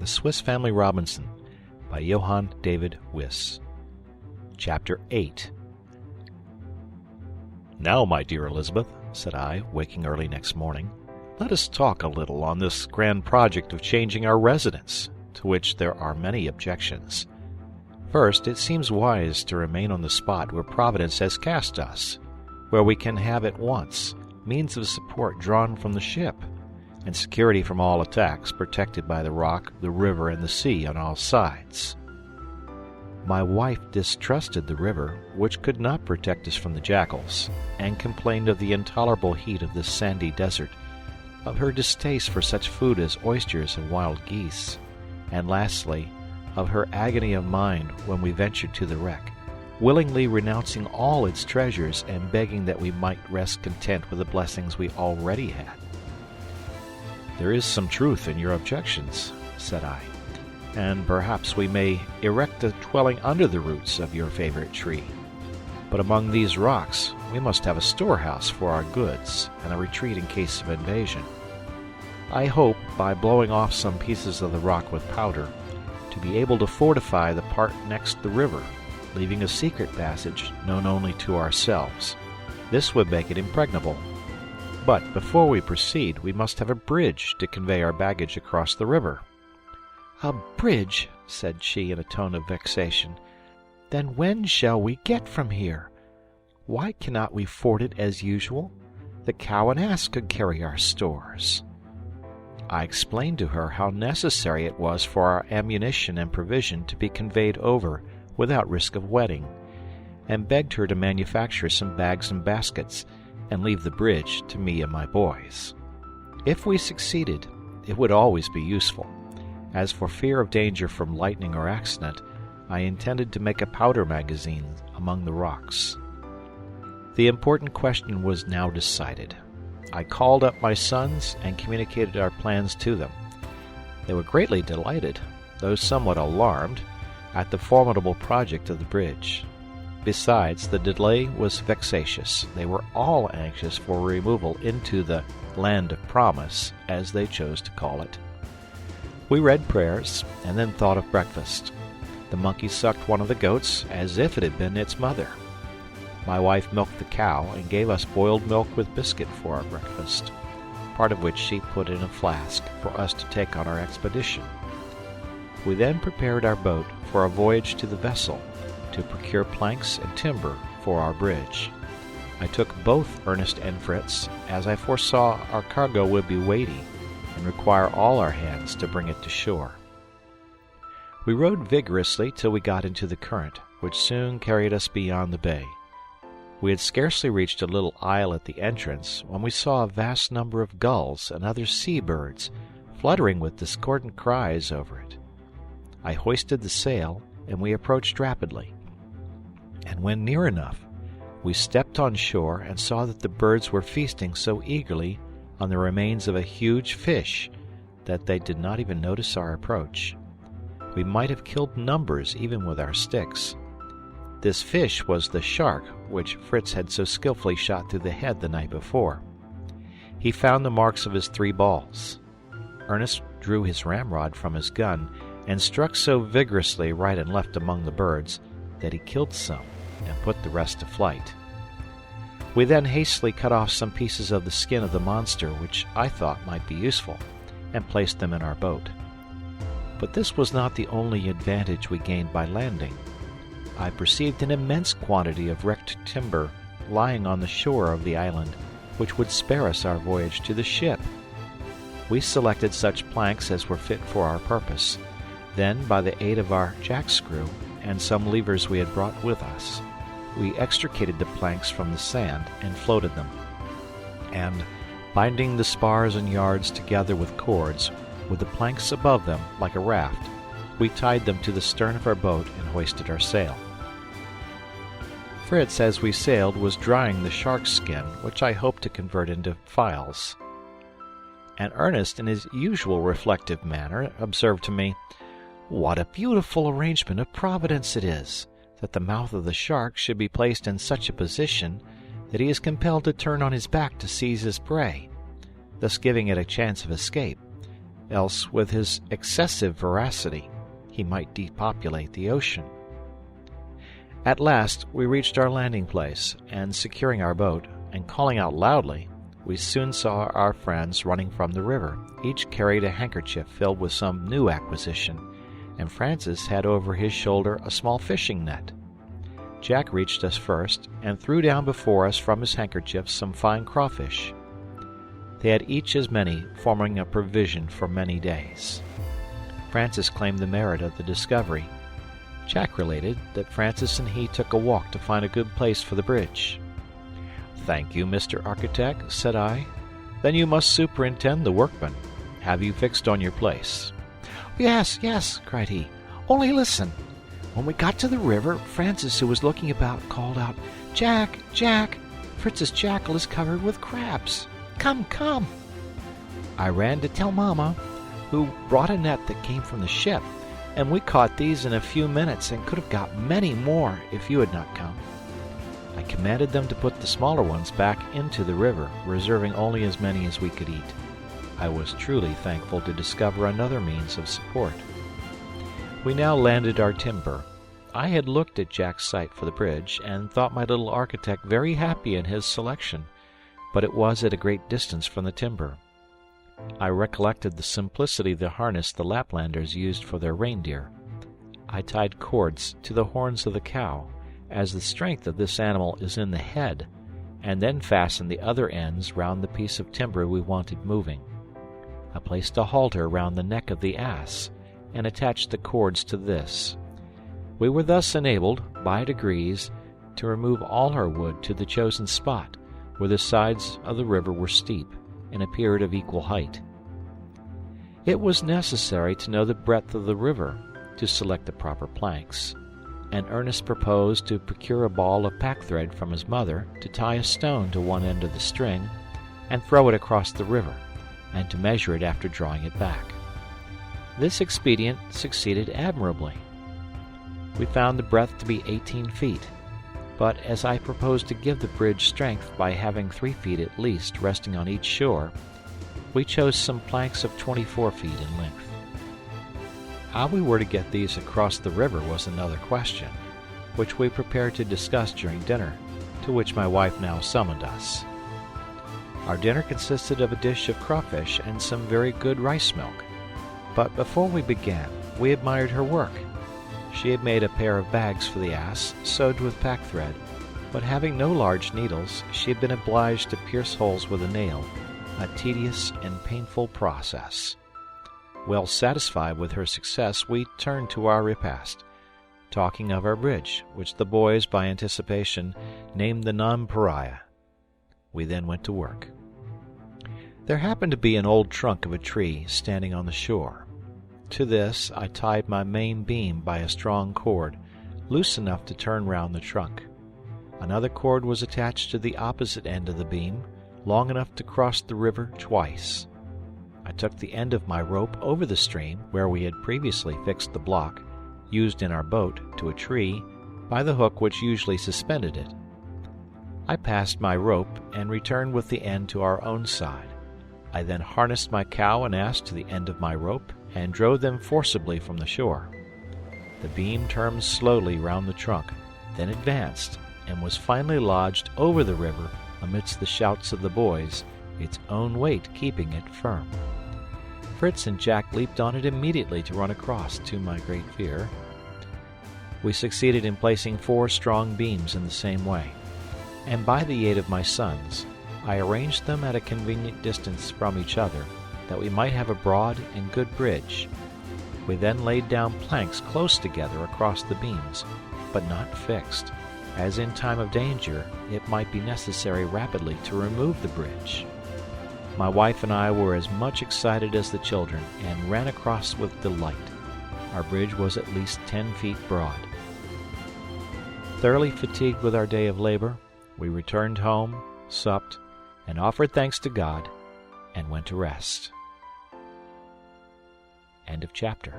The Swiss Family Robinson by Johann David Wyss. Chapter 8. "Now, my dear Elizabeth," said I, waking early next morning, "let us talk a little on this grand project of changing our residence, to which there are many objections. First, it seems wise to remain on the spot where Providence has cast us, where we can have at once means of support drawn from the ship, and security from all attacks, protected by the rock, the river, and the sea on all sides. My wife distrusted the river, which could not protect us from the jackals, and complained of the intolerable heat of this sandy desert, of her distaste for such food as oysters and wild geese, and lastly, of her agony of mind when we ventured to the wreck, willingly renouncing all its treasures and begging that we might rest content with the blessings we already had. "There is some truth in your objections," said I, "and perhaps we may erect a dwelling under the roots of your favorite tree. But among these rocks we must have a storehouse for our goods and a retreat in case of invasion. I hope, by blowing off some pieces of the rock with powder, to be able to fortify the part next the river, leaving a secret passage known only to ourselves. This would make it impregnable. But before we proceed, we must have a bridge to convey our baggage across the river." "A bridge," said she in a tone of vexation. "Then when shall we get from here? Why cannot we ford it as usual? The cow and ass could carry our stores." I explained to her how necessary it was for our ammunition and provision to be conveyed over without risk of wetting, and begged her to manufacture some bags and baskets, and leave the bridge to me and my boys. If we succeeded, it would always be useful. As for fear of danger from lightning or accident, I intended to make a powder magazine among the rocks. The important question was now decided. I called up my sons and communicated our plans to them. They were greatly delighted, though somewhat alarmed, at the formidable project of the bridge. Besides, the delay was vexatious. They were all anxious for removal into the land of promise, as they chose to call it. We read prayers, and then thought of breakfast. The monkey sucked one of the goats as if it had been its mother. My wife milked the cow and gave us boiled milk with biscuit for our breakfast, part of which she put in a flask for us to take on our expedition. We then prepared our boat for a voyage to the vessel, to procure planks and timber for our bridge. I took both Ernest and Fritz, as I foresaw our cargo would be weighty and require all our hands to bring it to shore. We rowed vigorously till we got into the current, which soon carried us beyond the bay. We had scarcely reached a little isle at the entrance when we saw a vast number of gulls and other sea-birds fluttering with discordant cries over it. I hoisted the sail, and we approached rapidly. And when near enough, we stepped on shore and saw that the birds were feasting so eagerly on the remains of a huge fish that they did not even notice our approach. We might have killed numbers even with our sticks. This fish was the shark which Fritz had so skillfully shot through the head the night before. He found the marks of his 3 balls. Ernest drew his ramrod from his gun and struck so vigorously right and left among the birds that he killed some and put the rest to flight. We then hastily cut off some pieces of the skin of the monster which I thought might be useful, and placed them in our boat. But this was not the only advantage we gained by landing. I perceived an immense quantity of wrecked timber lying on the shore of the island, which would spare us our voyage to the ship. We selected such planks as were fit for our purpose. Then, by the aid of our jackscrew and some levers we had brought with us, we extricated the planks from the sand and floated them. And, binding the spars and yards together with cords, with the planks above them like a raft, we tied them to the stern of our boat and hoisted our sail. Fritz, as we sailed, was drying the shark's skin, which I hoped to convert into files. And Ernest, in his usual reflective manner, observed to me, "What a beautiful arrangement of Providence it is, that the mouth of the shark should be placed in such a position that he is compelled to turn on his back to seize his prey, thus giving it a chance of escape, else with his excessive voracity he might depopulate the ocean. At last we reached our landing place, and securing our boat, and calling out loudly, we soon saw our friends running from the river. Each carried a handkerchief filled with some new acquisition, and Francis had over his shoulder a small fishing net. Jack reached us first, and threw down before us from his handkerchief some fine crawfish. They had each as many, forming a provision for many days. Francis claimed the merit of the discovery. Jack related that Francis and he took a walk to find a good place for the bridge. "Thank you, Mr. Architect," said I. "Then you must superintend the workmen. Have you fixed on your place?" "Yes, yes," cried he. "Only listen. When we got to the river, Francis, who was looking about, called out, 'Jack, Jack, Fritz's jackal is covered with crabs. Come, come!' I ran to tell Mama, who brought a net that came from the ship, and we caught these in a few minutes and could have got many more if you had not come. I commanded them to put the smaller ones back into the river, reserving only as many as we could eat. I was truly thankful to discover another means of support. We now landed our timber. I had looked at Jack's site for the bridge, and thought my little architect very happy in his selection, but it was at a great distance from the timber. I recollected the simplicity of the harness the Laplanders used for their reindeer. I tied cords to the horns of the cow, as the strength of this animal is in the head, and then fastened the other ends round the piece of timber we wanted moving. I placed a halter round the neck of the ass, and attached the cords to this. We were thus enabled, by degrees, to remove all our wood to the chosen spot, where the sides of the river were steep, and appeared of equal height. It was necessary to know the breadth of the river, to select the proper planks, and Ernest proposed to procure a ball of packthread from his mother, to tie a stone to one end of the string, and throw it across the river, and to measure it after drawing it back. This expedient succeeded admirably. We found the breadth to be 18 feet, but as I proposed to give the bridge strength by having 3 feet at least resting on each shore, we chose some planks of 24 feet in length. How we were to get these across the river was another question, which we prepared to discuss during dinner, to which my wife now summoned us. Our dinner consisted of a dish of crawfish and some very good rice milk. But before we began, we admired her work. She had made a pair of bags for the ass, sewed with packthread, but having no large needles, she had been obliged to pierce holes with a nail, a tedious and painful process. Well satisfied with her success, we turned to our repast, talking of our bridge, which the boys, by anticipation, named the Nonpareil. We then went to work. There happened to be an old trunk of a tree standing on the shore. To this I tied my main beam by a strong cord, loose enough to turn round the trunk. Another cord was attached to the opposite end of the beam, long enough to cross the river twice. I took the end of my rope over the stream, where we had previously fixed the block, used in our boat, to a tree, by the hook which usually suspended it. I passed my rope, and returned with the end to our own side. I then harnessed my cow and ass to the end of my rope, and drove them forcibly from the shore. The beam turned slowly round the trunk, then advanced, and was finally lodged over the river amidst the shouts of the boys, its own weight keeping it firm. Fritz and Jack leaped on it immediately to run across, to my great fear. We succeeded in placing 4 strong beams in the same way, and by the aid of my sons, I arranged them at a convenient distance from each other, that we might have a broad and good bridge. We then laid down planks close together across the beams, but not fixed, as in time of danger it might be necessary rapidly to remove the bridge. My wife and I were as much excited as the children, and ran across with delight. Our bridge was at least 10 feet broad. Thoroughly fatigued with our day of labor, we returned home, supped, and offered thanks to God, and went to rest. End of chapter.